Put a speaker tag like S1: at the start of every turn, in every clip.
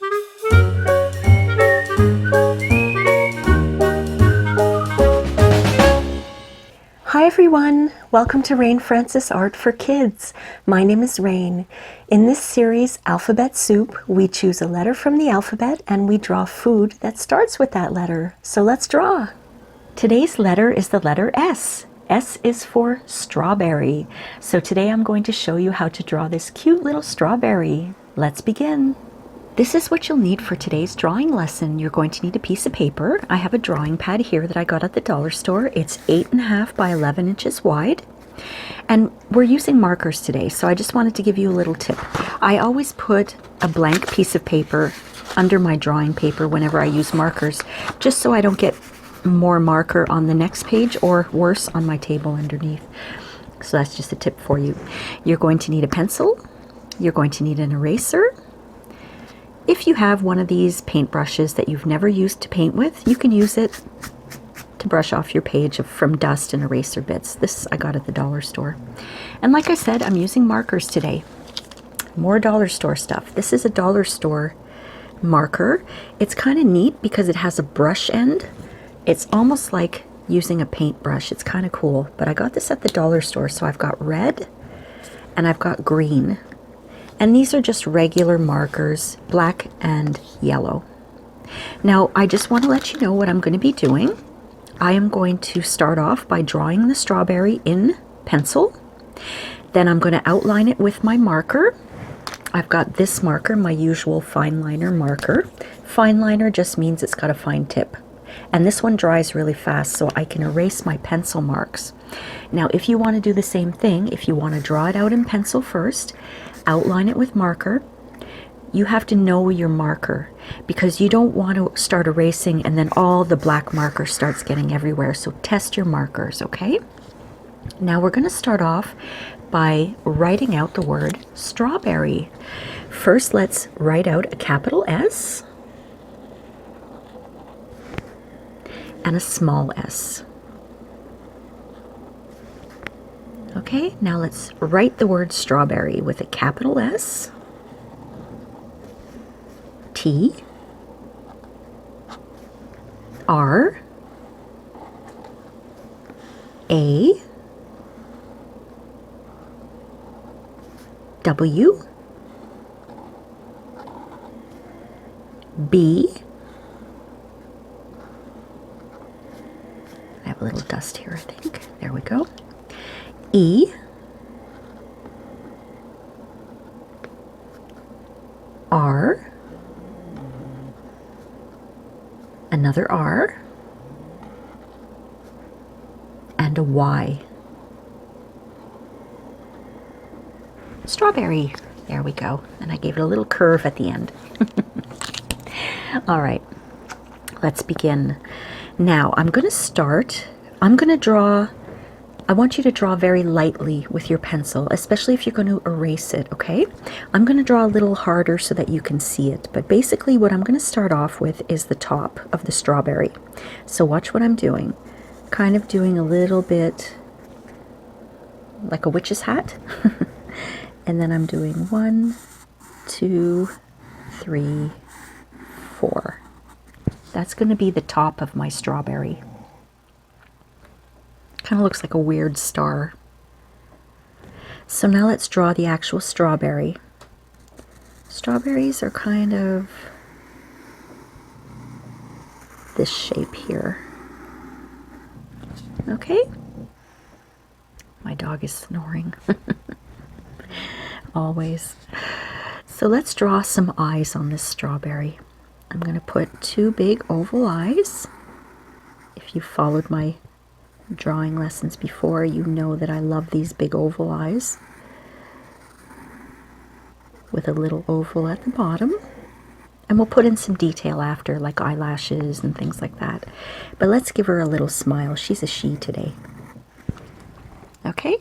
S1: Hi everyone! Welcome to Rain Francis Art for Kids. My name is Rain. In this series, Alphabet Soup, we choose a letter from the alphabet and we draw food that starts with that letter. So let's draw. Today's letter is the letter S. S is for strawberry. So today I'm going to show you how to draw this cute little strawberry. Let's begin. This is what you'll need for today's drawing lesson. You're going to need a piece of paper. I have a drawing pad here that I got at the dollar store. It's 8.5 by 11 inches wide. And we're using markers today, so I just wanted to give you a little tip. I always put a blank piece of paper under my drawing paper whenever I use markers, just so I don't get more marker on the next page or worse on my table underneath. So that's just a tip for you. You're going to need a pencil. You're going to need an eraser. If you have one of these paintbrushes that you've never used to paint with, you can use it to brush off your page from dust and eraser bits. This I got at the dollar store. And like I said, I'm using markers today. More dollar store stuff. This is a dollar store marker. It's kind of neat because it has a brush end. It's almost like using a paintbrush. It's kind of cool. But I got this at the dollar store, so I've got red and I've got green. And these are just regular markers, black and yellow. Now, I just want to let you know what I'm going to be doing. I am going to start off by drawing the strawberry in pencil. Then I'm going to outline it with my marker. I've got this marker, my usual fine liner marker. Fine liner just means it's got a fine tip. And this one dries really fast, so I can erase my pencil marks. Now, if you want to do the same thing, if you want to draw it out in pencil first, outline it with marker, you have to know your marker because you don't want to start erasing and then all the black marker starts getting everywhere. So test your markers, okay? Now we're going to start off by writing out the word strawberry. First, let's write out a capital S and a small s. Okay, now let's write the word strawberry with a capital S, T, R, A, W, B, I have a little dust here, I think. There we go. E, R, another R, and a Y. Strawberry. There we go. And I gave it a little curve at the end. All right, let's begin. Now I'm going to draw. I want you to draw very lightly with your pencil, especially if you're going to erase it, okay? I'm going to draw a little harder so that you can see it, but basically what I'm going to start off with is the top of the strawberry. So watch what I'm doing. Kind of doing a little bit like a witch's hat. And then I'm doing 1, 2, 3, 4. That's going to be the top of my strawberry. Kind of looks like a weird star. So now let's draw the actual strawberry. Strawberries are kind of this shape here. Okay? My dog is snoring. Always. So let's draw some eyes on this strawberry. I'm going to put 2 big oval eyes. If you followed my drawing lessons before, you know that I love these big oval eyes with a little oval at the bottom, and we'll put in some detail after, like eyelashes and things like that. But let's give her a little smile. She's a she today. Okay,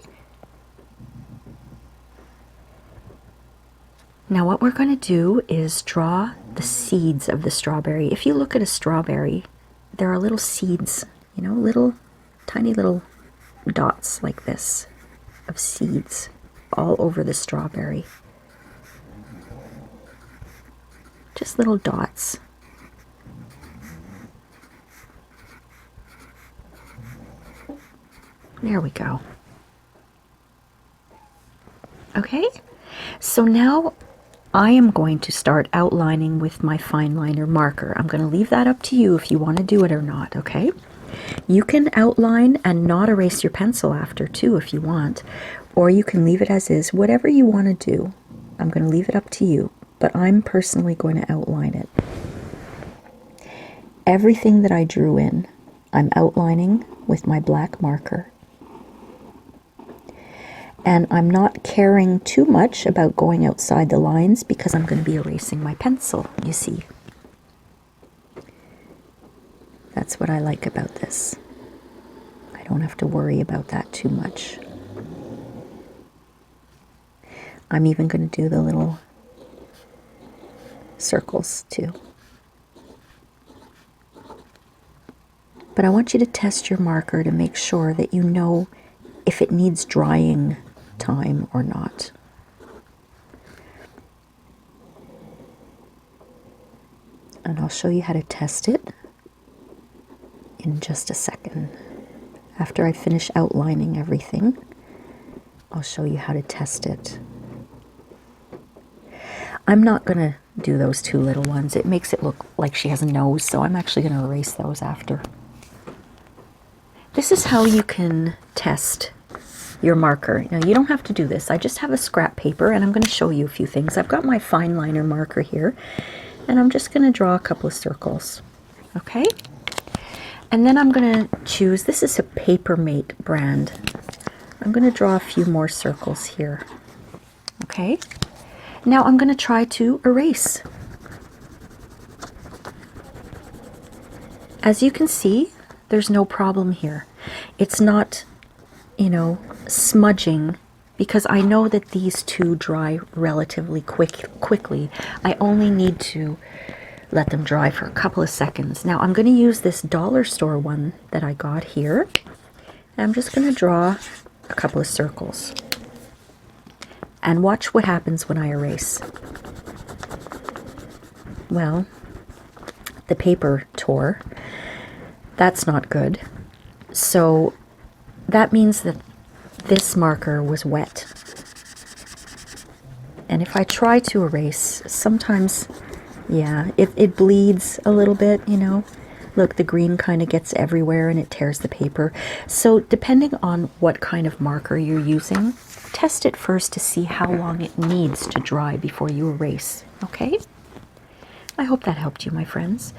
S1: now what we're going to do is draw the seeds of the strawberry. If you look at a strawberry, there are little seeds, you know, little tiny little dots like this of seeds all over the strawberry. Just little dots. There we go. Okay, so now I am going to start outlining with my fine liner marker. I'm going to leave that up to you if you want to do it or not, okay? You can outline and not erase your pencil after too if you want, or you can leave it as is, whatever you want to do. I'm going to leave it up to you, but I'm personally going to outline it. Everything that I drew in, I'm outlining with my black marker. And I'm not caring too much about going outside the lines because I'm going to be erasing my pencil, you see. That's what I like about this. I don't have to worry about that too much. I'm even going to do the little circles too. But I want you to test your marker to make sure that you know if it needs drying time or not. And I'll show you how to test it in just a second. After I finish outlining everything, I'll show you how to test it. I'm not going to do those two little ones. It makes it look like she has a nose, so I'm actually going to erase those after. This is how you can test your marker. Now, you don't have to do this. I just have a scrap paper, and I'm going to show you a few things. I've got my fine liner marker here, and I'm just going to draw a couple of circles. Okay? And then I'm going to choose, this is a Papermate brand. I'm going to draw a few more circles here. Okay? Now I'm going to try to erase. As you can see, there's no problem here. It's not, you know, smudging, because I know that these two dry relatively quickly. I only need to let them dry for a couple of seconds. Now I'm going to use this dollar store one that I got here. And I'm just going to draw a couple of circles. And watch what happens when I erase. Well, the paper tore. That's not good. So that means that this marker was wet. And if I try to erase, sometimes, yeah, it bleeds a little bit, you know. Look, the green kind of gets everywhere and it tears the paper. So depending on what kind of marker you're using, test it first to see how long it needs to dry before you erase, okay? I hope that helped you, my friends.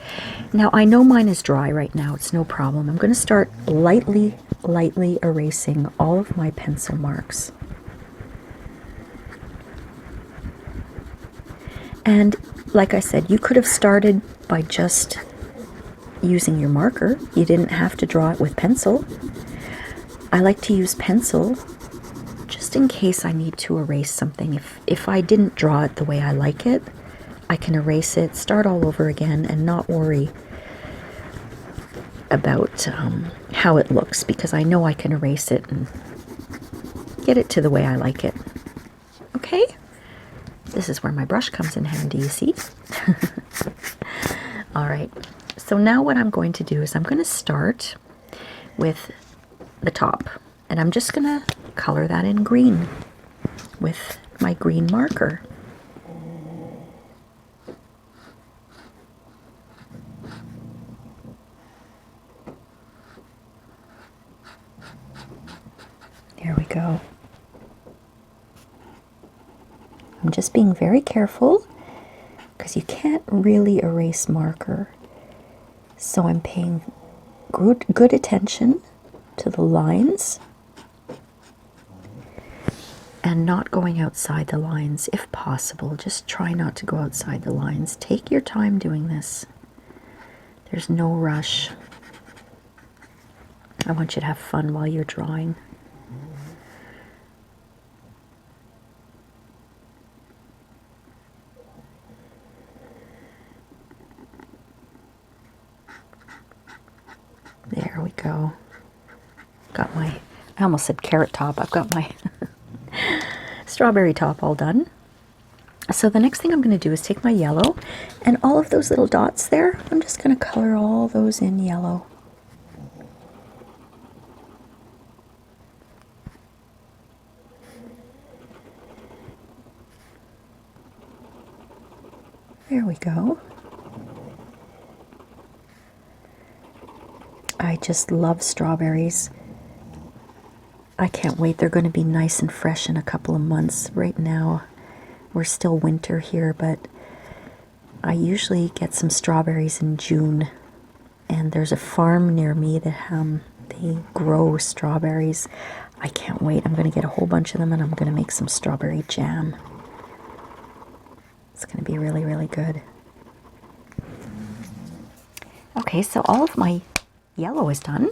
S1: Now, I know mine is dry right now. It's no problem. I'm going to start lightly erasing all of my pencil marks. And like I said, you could have started by just using your marker. You didn't have to draw it with pencil. I like to use pencil just in case I need to erase something. If I didn't draw it the way I like it, I can erase it, start all over again, and not worry about how it looks, because I know I can erase it and get it to the way I like it. Okay? This is where my brush comes in handy, you see? All right. So now what I'm going to do is I'm going to start with the top, and I'm just going to color that in green with my green marker. There we go. I'm just being very careful because you can't really erase marker. So I'm paying good attention to the lines and not going outside the lines if possible. Just try not to go outside the lines. Take your time doing this. There's no rush. I want you to have fun while you're drawing. There we go. Got my, I almost said carrot top. I've got my strawberry top all done. So the next thing I'm going to do is take my yellow, and all of those little dots there, I'm just going to color all those in yellow. There we go. I just love strawberries. I can't wait. They're going to be nice and fresh in a couple of months. Right now, we're still winter here, but I usually get some strawberries in June. And there's a farm near me that they grow strawberries. I can't wait. I'm going to get a whole bunch of them, and I'm going to make some strawberry jam. It's going to be really, really good. Okay, so all of my yellow is done.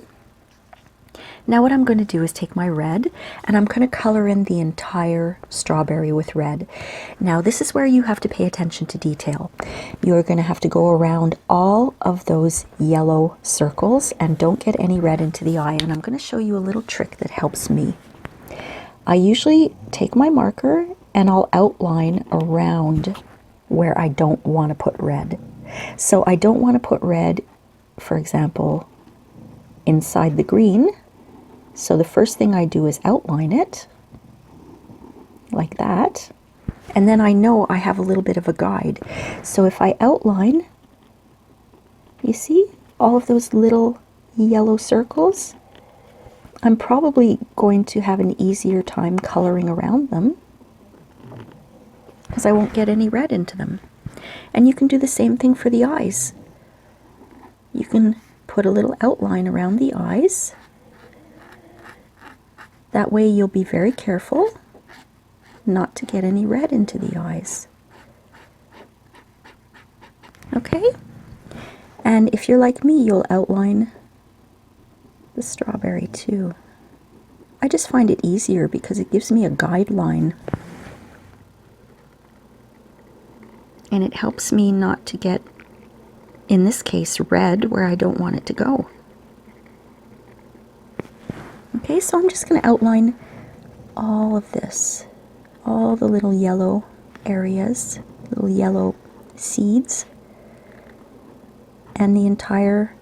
S1: Now what I'm going to do is take my red, and I'm going to color in the entire strawberry with red. Now this is where you have to pay attention to detail. You're going to have to go around all of those yellow circles and don't get any red into the eye. And I'm going to show you a little trick that helps me. I usually take my marker and I'll outline around where I don't want to put red. So I don't want to put red, for example, inside the green. So the first thing I do is outline it like that. And then I know I have a little bit of a guide. So if I outline, you see all of those little yellow circles, I'm probably going to have an easier time coloring around them because I won't get any red into them. And you can do the same thing for the eyes. You can put a little outline around the eyes. That way you'll be very careful not to get any red into the eyes. Okay? And if you're like me, you'll outline the strawberry too. I just find it easier because it gives me a guideline. And it helps me not to get, in this case, red where I don't want it to go. Okay, so I'm just going to outline all of this, all the little yellow areas, little yellow seeds, and the entire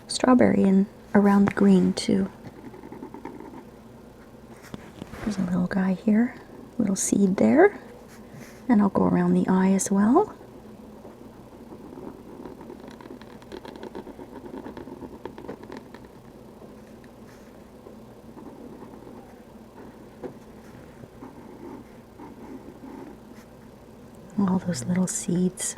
S1: strawberry and around the green too. There's a little guy here, little seed there. And I'll go around the eye as well. All those little seeds.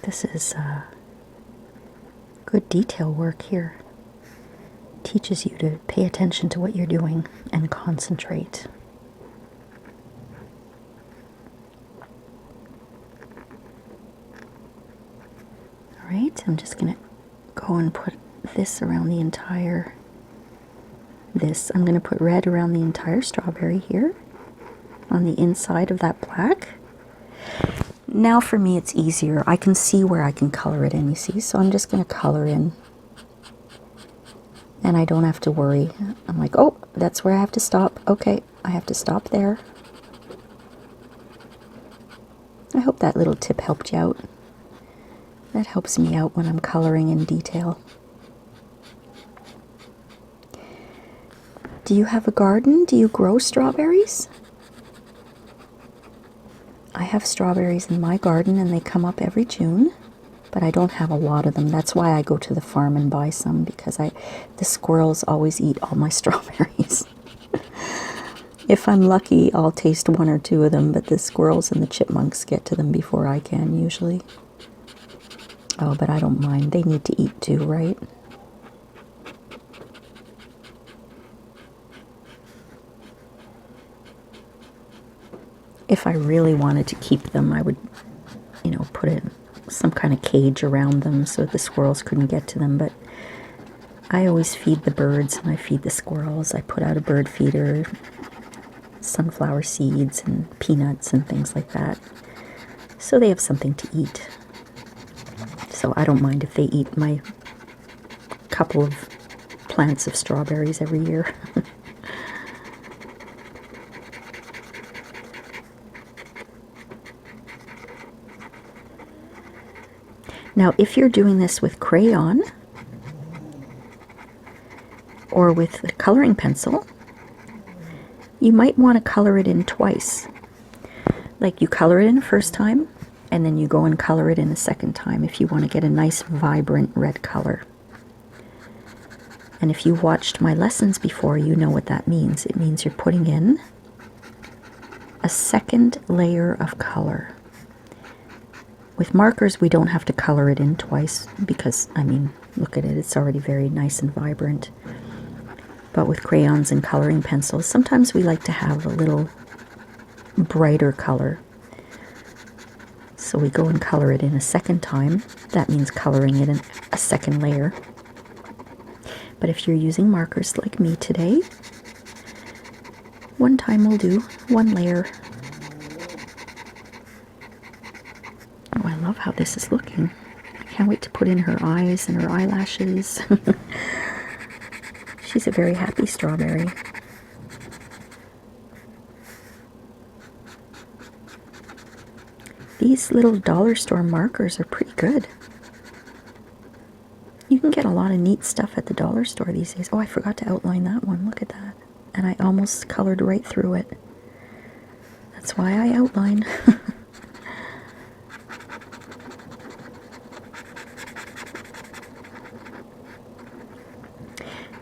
S1: This is good detail work here. Teaches you to pay attention to what you're doing and concentrate. All right, I'm just going to go and put this around the entire, I'm going to put red around the entire strawberry here on the inside of that black. Now for me it's easier. I can see where I can color it in, you see? So I'm just going to color in. And I don't have to worry. I'm like, oh, that's where I have to stop. Okay, I have to stop there. I hope that little tip helped you out. That helps me out when I'm coloring in detail. Do you have a garden? Do you grow strawberries? I have strawberries in my garden and they come up every June, but I don't have a lot of them. That's why I go to the farm and buy some, because the squirrels always eat all my strawberries. If I'm lucky, I'll taste one or two of them, but the squirrels and the chipmunks get to them before I can usually. Oh, but I don't mind. They need to eat too, right? If I really wanted to keep them, I would, put some kind of cage around them so the squirrels couldn't get to them. But I always feed the birds and I feed the squirrels. I put out a bird feeder, sunflower seeds and peanuts and things like that, so they have something to eat.
S2: So I don't mind if they eat my couple of plants of strawberries every year. Now, if you're doing this with crayon or with a coloring pencil, you might want to color it in twice. Like you color it in the first time, and then you go and color it in the second time if you want to get a nice vibrant red color. And if you watched my lessons before, you know what that means. It means you're putting in a second layer of color. With markers, we don't have to color it in twice because, I mean, look at it, it's already very nice and vibrant. But with crayons and coloring pencils, sometimes we like to have a little brighter color. So we go and color it in a second time. That means coloring it in a second layer. But if you're using markers like me today, one time will do, one layer. Oh, I love how this is looking. I can't wait to put in her eyes and her eyelashes. She's a very happy strawberry. These little dollar store markers are pretty good. You can get a lot of neat stuff at the dollar store these days. Oh, I forgot to outline that one. Look at that. And I almost colored right through it. That's why I outline.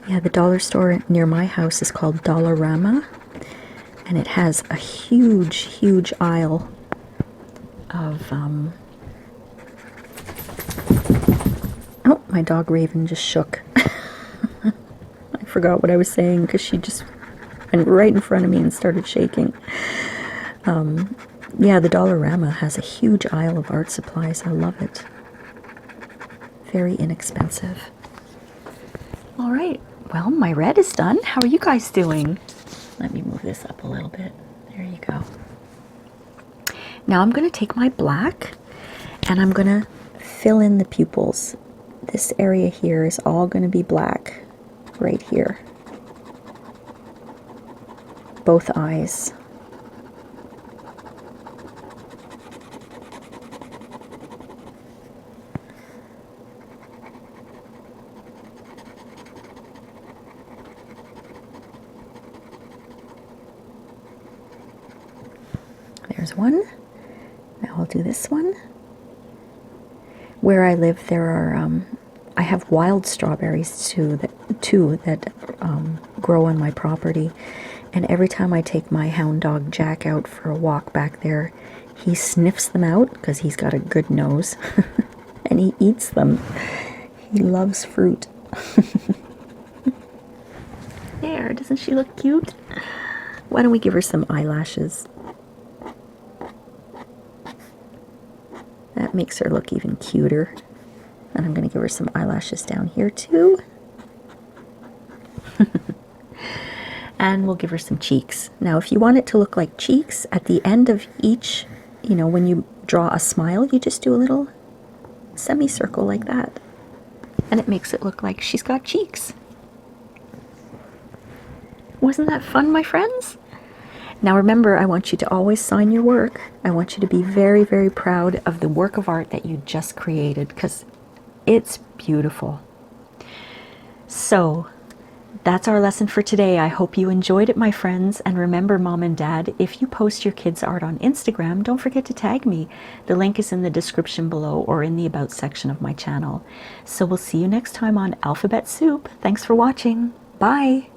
S2: Yeah, the dollar store near my house is called Dollarama, and it has a huge, huge aisle of, oh, my dog Raven just shook. I forgot what I was saying because she just went right in front of me and started shaking. Yeah, the Dollarama has a huge aisle of art supplies. I love it. Very inexpensive. All right. Well, my red is done. How are you guys doing? Let me move this up a little bit. There you go. Now I'm going to take my black and I'm going to fill in the pupils. This area here is all going to be black right here. Both eyes. There's one. Now I'll do this one. Where I live, there are, I have wild strawberries too that grow on my property. And every time I take my hound dog Jack out for a walk back there, he sniffs them out because he's got a good nose. And he eats them. He loves fruit. There, doesn't she look cute? Why don't we give her some eyelashes? That makes her look even cuter. And I'm going to give her some eyelashes down here too. And we'll give her some cheeks. Now, if you want it to look like cheeks, at the end of each, you know, when you draw a smile, you just do a little semicircle like that. And it makes it look like she's got cheeks. Wasn't that fun, my friends? Now remember, I want you to always sign your work. I want you to be very, very proud of the work of art that you just created because it's beautiful. So that's our lesson for today. I hope you enjoyed it, my friends. And remember, Mom and Dad, if you post your kids' art on Instagram, don't forget to tag me. The link is in the description below or in the About section of my channel. So we'll see you next time on Alphabet Soup. Thanks for watching. Bye.